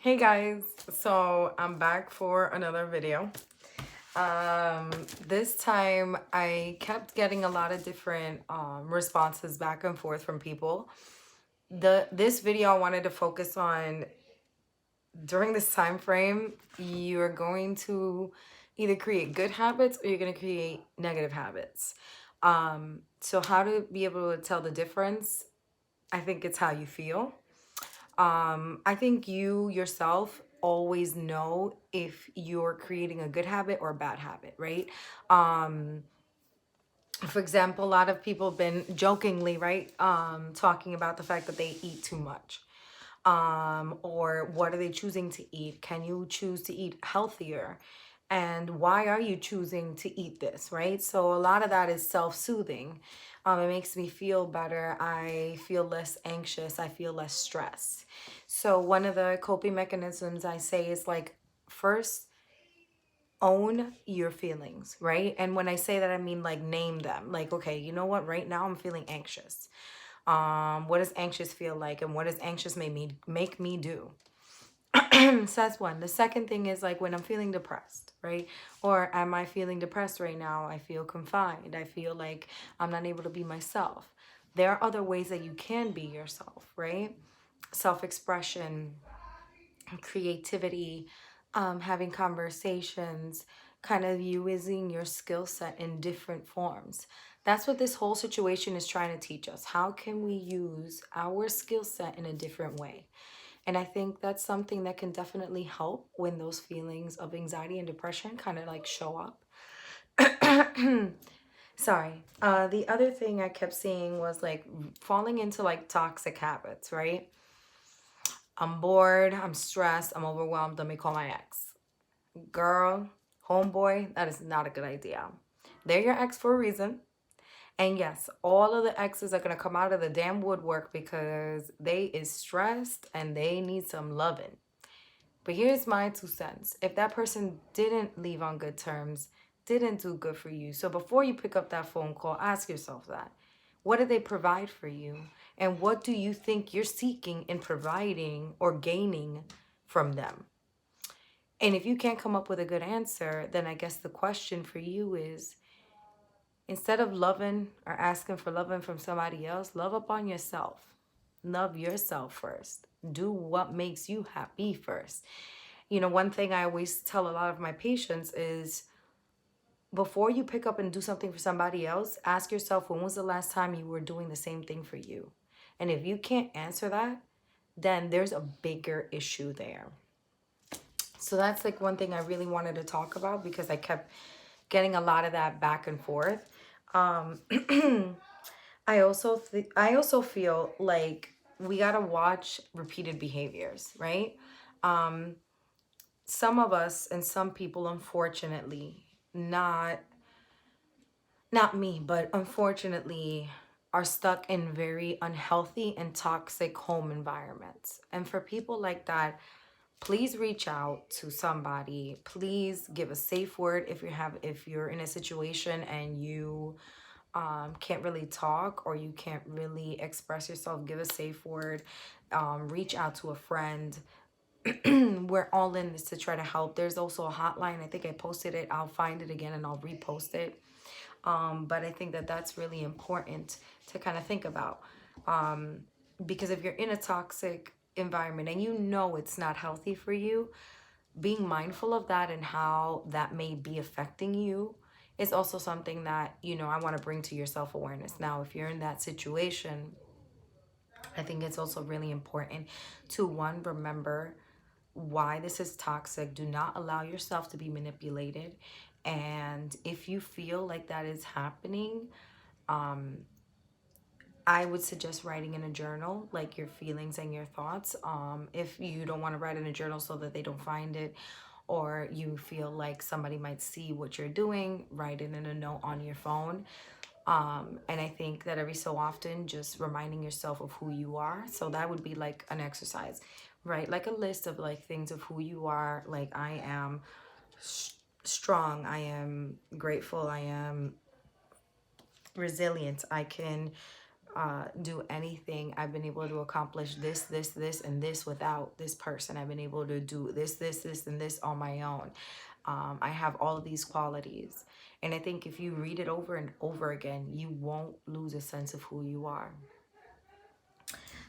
Hey guys, so I'm back for another video. This time I kept getting a lot of different responses back and forth from people. This video I wanted to focus on during this time frame. You're going to either create good habits or you're going to create negative habits. So how to be able to tell the difference? I think it's how you feel. I think you yourself always know if you're creating a good habit or a bad habit, right? Um, for example, a lot of people have been jokingly, right, talking about the fact that they eat too much. Or what are they choosing to eat? Can you choose to eat healthier? And why are you choosing to eat this, right? So a lot of that is self-soothing. It makes me feel better. I feel less anxious. I feel less stressed. So one of the coping mechanisms I say is like, first, own your feelings, right? And when I say that, I mean like name them. Like, okay, you know what? Right now I'm feeling anxious. What does anxious feel like, and what does anxious make me do? So that's one. The second thing is like when I'm feeling depressed, right? Or am I feeling depressed right now? I feel confined. I feel like I'm not able to be myself. There are other ways that you can be yourself, right? Self-expression, creativity, having conversations, kind of using your skill set in different forms. That's what this whole situation is trying to teach us. How can we use our skill set in a different way? And I think that's something that can definitely help when those feelings of anxiety and depression kind of like show up. Sorry. The other thing I kept seeing was like falling into like toxic habits, right? I'm bored, I'm stressed, I'm overwhelmed, let me call my ex. Girl, homeboy, that is not a good idea. They're your ex for a reason. And yes, all of the exes are going to come out of the damn woodwork because they is stressed and they need some loving. But here's my 2 cents. If that person didn't leave on good terms, didn't do good for you, so before you pick up that phone call, ask yourself that. What did they provide for you? And what do you think you're seeking in providing or gaining from them? And if you can't come up with a good answer, then I guess the question for you is, instead of loving or asking for loving from somebody else, love upon yourself. Love yourself first. Do what makes you happy first. One thing I always tell a lot of my patients is, before you pick up and do something for somebody else, ask yourself, when was the last time you were doing the same thing for you? And if you can't answer that, then there's a bigger issue there. So that's like one thing I really wanted to talk about because I kept getting a lot of that back and forth. Um, I also feel like we gotta watch repeated behaviors, right? Um, some of us and some people, unfortunately, not me, but unfortunately, are stuck in very unhealthy and toxic home environments. And for people like that, please reach out to somebody. Please give a safe word if you're in a situation and you can't really talk or you can't really express yourself. Give a safe word. Reach out to a friend. We're all in this to try to help. There's also a hotline. I think I posted it. I'll find it again and I'll repost it. But I think that that's really important to kind of think about. Because if you're in a toxic environment and you know it's not healthy for you, being mindful of that and how that may be affecting you is also something that, I want to bring to your self-awareness. Now, if you're in that situation, I think it's also really important to, one, remember why this is toxic. Do not allow yourself to be manipulated. And if you feel like that is happening, um, I would suggest writing in a journal, like your feelings and your thoughts. If you don't want to write in a journal so that they don't find it, or you feel like somebody might see what you're doing, write it in a note on your phone. And I think that every so often, just reminding yourself of who you are. So that would be like an exercise, right? Like a list of like things of who you are. Like, I am strong. I am grateful. I am resilient. I can do anything. I've been able to accomplish this, and this without this person. I've been able to do this, and this on my own. I have all of these qualities. And I think if you read it over and over again, you won't lose a sense of who you are.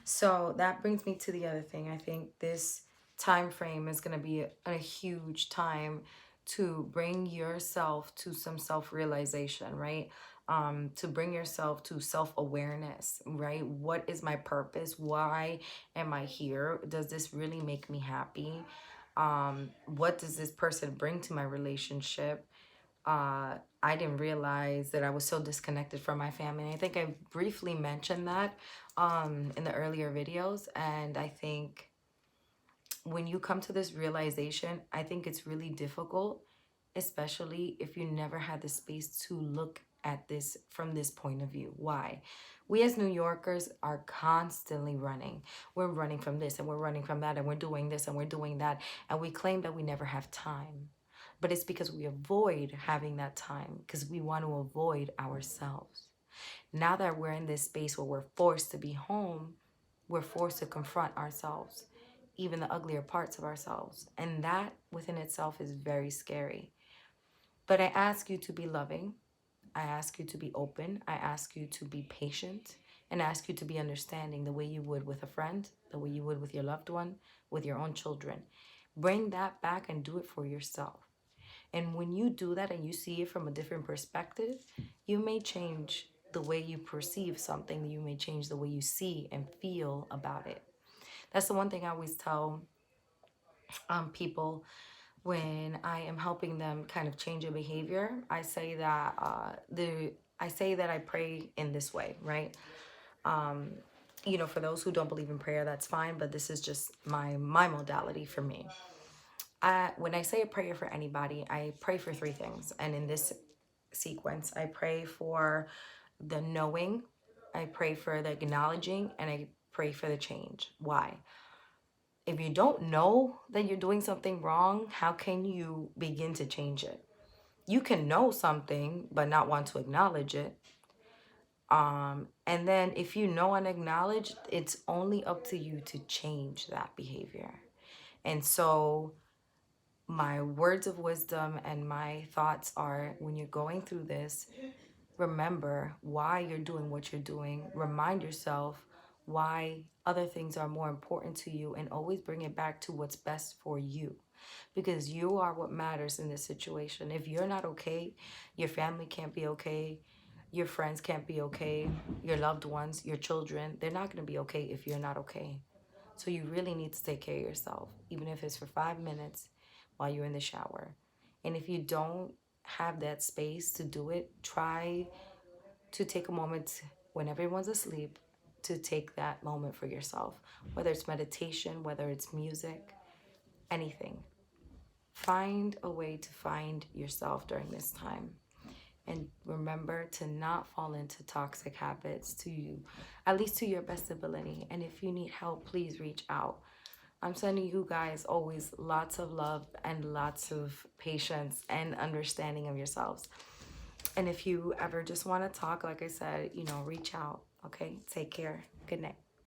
So that brings me to the other thing. I think this time frame is going to be a huge time to bring yourself to some self-realization, right? To bring yourself to self-awareness, right? What is my purpose? Why am I here? Does this really make me happy? What does this person bring to my relationship? I didn't realize that I was so disconnected from my family. And I think I briefly mentioned that in the earlier videos. And I think when you come to this realization, I think it's really difficult, especially if you never had the space to look at this from this point of view. Why? We as New Yorkers are constantly running. We're running from this and we're running from that and we're doing this and we're doing that. And we claim that we never have time. But it's because we avoid having that time because we want to avoid ourselves. Now that we're in this space where we're forced to be home, we're forced to confront ourselves, even the uglier parts of ourselves. And that within itself is very scary. But I ask you to be loving. I ask you to be open. I ask you to be patient and ask you to be understanding the way you would with a friend, the way you would with your loved one, with your own children. Bring that back and do it for yourself. And when you do that and you see it from a different perspective, you may change the way you perceive something. You may change the way you see and feel about it. That's the one thing I always tell people when I am helping them kind of change a behavior. I say that I pray in this way, right? For those who don't believe in prayer, that's fine, but this is just my modality for me. When I say a prayer for anybody, I pray for three things. And in this sequence, I pray for the knowing, I pray for the acknowledging, and I pray for the change. Why? If you don't know that you're doing something wrong, how can you begin to change it? You can know something but not want to acknowledge it. And then if you know and acknowledge, it's only up to you to change that behavior. And so my words of wisdom and my thoughts are, when you're going through this, remember why you're doing what you're doing. Remind yourself why other things are more important to you, and always bring it back to what's best for you, because you are what matters in this situation. If you're not okay, your family can't be okay, your friends can't be okay, your loved ones, your children, they're not going to be okay if you're not okay. So you really need to take care of yourself, even if it's for 5 minutes while you're in the shower. And if you don't have that space to do it, try to take a moment when everyone's asleep to take that moment for yourself, whether it's meditation, whether it's music, anything. Find a way to find yourself during this time. And remember to not fall into toxic habits, to you, at least to your best ability. And if you need help, please reach out. I'm sending you guys always lots of love and lots of patience and understanding of yourselves. And if you ever just want to talk, like I said, reach out. Okay? Take care. Good night.